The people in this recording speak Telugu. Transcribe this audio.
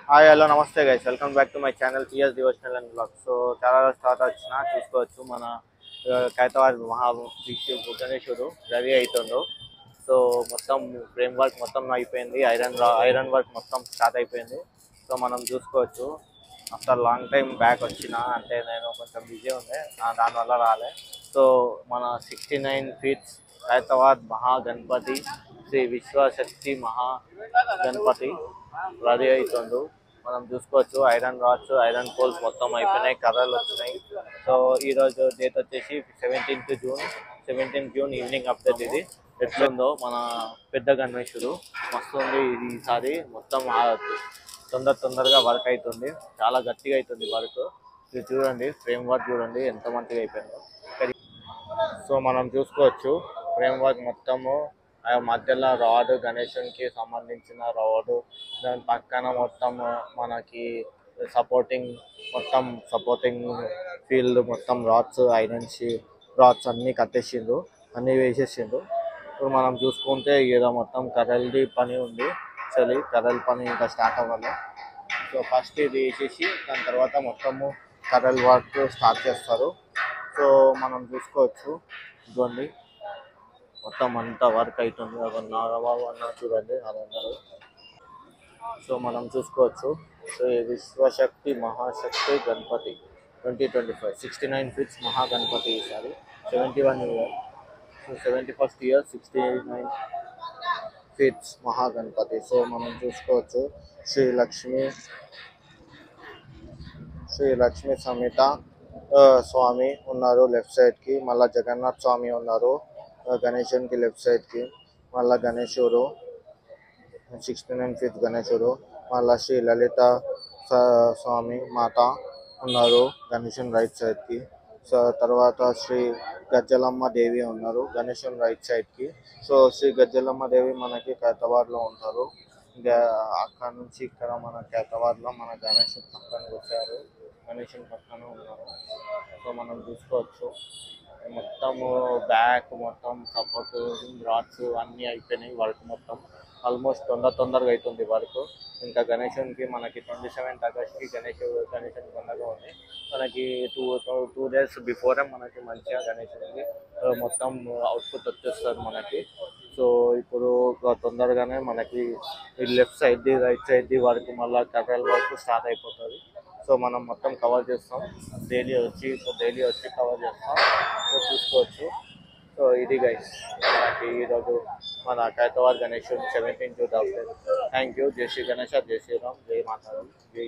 హాయ్ హలో నమస్తే guys, welcome back to my channel TS devotional and blog. So చాలా రోజుల తర్వాత వచ్చిన చూసుకోవచ్చు మన ఖైరతాబాద్ గణేశుడు రెడీ అవుతుందో. సో మొత్తం ఫ్రేమ్ వర్క్ మొత్తం అయిపోయింది, ఐరన్ వర్క్ మొత్తం స్టార్ట్ అయిపోయింది. సో మనం చూసుకోవచ్చు. ఆఫ్టర్ లాంగ్ టైం బ్యాక్ వచ్చిన, అంటే నేను కొంచెం బిజీ ఉండే, దానివల్ల రాలే. సో మన 69 ఫీట్స్ ఖైరతాబాద్ మహాగణపతి శ్రీ విశ్వశక్తి మహాగణపతి రెడీ అవుతుండు. మనం చూసుకోవచ్చు ఐరన్ రాడ్స్, ఐరన్ పోల్స్ మొత్తం అయిపోయినాయి, కర్రలు వచ్చినాయి. సో ఈరోజు డేట్ వచ్చేసి 17th జూన్ ఈవినింగ్ అప్డేట్. ఇది ఎట్లుందో మన పెద్ద గణేశుడు మస్తు ఉంది. ఈసారి మొత్తం తొందరగా వర్క్ అవుతుంది, చాలా గట్టిగా అవుతుంది వర్క్. ఇది చూడండి, ఫ్రేమ్ వర్క్ చూడండి ఎంత మంచిగా అయిపోయిందో. సో మనం చూసుకోవచ్చు ఫ్రేమ్ వర్క్ మొత్తము మధ్యలో రాడ్, గణేశునికి సంబంధించిన రాడ్, దాని పక్కన మొత్తం మనకి సపోర్టింగ్ ఫీల్డ్ మొత్తం రాడ్స్, రాడ్స్ అన్నీ కట్టేసిండ్రు, అన్నీ వేసేసిండ్రు. ఇప్పుడు మనం చూసుకుంటే ఇక్కడ మొత్తం కర్రలది పని ఉంది. కర్రల పని ఇంకా స్టార్ట్ అవ్వాలి. సో ఫస్ట్ ఇది వేసేసి దాని తర్వాత మొత్తము కర్రల వర్క్ స్టార్ట్ చేస్తారు. సో మనం చూసుకోవచ్చు, ఇదిగోండి మొత్తం అంతా వర్క్ అవుతుంది. నాగబాబు అన్న చూడండి అన్నారు. సో మనం చూసుకోవచ్చు. సో విశ్వశక్తి మహాశక్తి గణపతి 2025 69 ఫీట్స్ మహాగణపతి. ఈసారి 71 year. So 71st year 69 feets Mahaganapati. So మనం చూసుకోవచ్చు శ్రీ లక్ష్మీ సమేత స్వామి ఉన్నారు లెఫ్ట్ సైడ్ కి, మళ్ళా జగన్నాథ్ స్వామి ఉన్నారు గణేశునికి లెఫ్ట్ సైడ్ కి, మళ్ళా గణేశుడు 69 ఫీట్ గణేశుడు, మళ్ళా శ్రీ లలిత స్వామి మాత ఉన్నారు గణేశుని రైట్ సైడ్ కి. సో తర్వాత శ్రీ గజ్జలమ్మ దేవి ఉన్నారు గణేశుని రైట్ సైడ్ కి. సో శ్రీ గజ్జలమ్మ దేవి మనకి ఖైరతాబాద్ లో ఉంటారు. ఇంకా అక్కడ నుంచి ఇక్కడ మన ఖైరతాబాద్ లో మన గణేశుని పక్కన వచ్చారు, గణేశుని పక్కన ఉన్నారు. సో మనం చూసుకోవచ్చు మొత్తము బ్యాక్ మొత్తం సపోర్ట్ రాడ్స్ అన్నీ అయిపోయినాయి. వర్క్ మొత్తం ఆల్మోస్ట్ తొందరగా అవుతుంది వర్క్. ఇంకా గణేశునికి మనకి 27th ఆగస్ట్కి గణేశుని పండుగ ఉంది. మనకి టూ డేస్ బిఫోరే మనకి మంచిగా గణేశునికి మొత్తం అవుట్పుట్ వచ్చేస్తుంది మనకి. సో ఇప్పుడు తొందరగానే మనకి లెఫ్ట్ సైడ్ది రైట్ సైడ్ది వర్క్ మళ్ళీ కర్రల వర్క్ స్టార్ట్ అయిపోతుంది. సో మనం మొత్తం కవర్ చేస్తాం, డైలీ వచ్చి కవర్ చేస్తాం. సో చూసుకోవచ్చు. సో ఇది గైస్ మనకి ఈరోజు మన ఖైరతాబాద్ గణేశుడు 17 జూన్. Thank you. జై శ్రీ గణేష్, జై శ్రీరామ్, జై మాతారాం, జై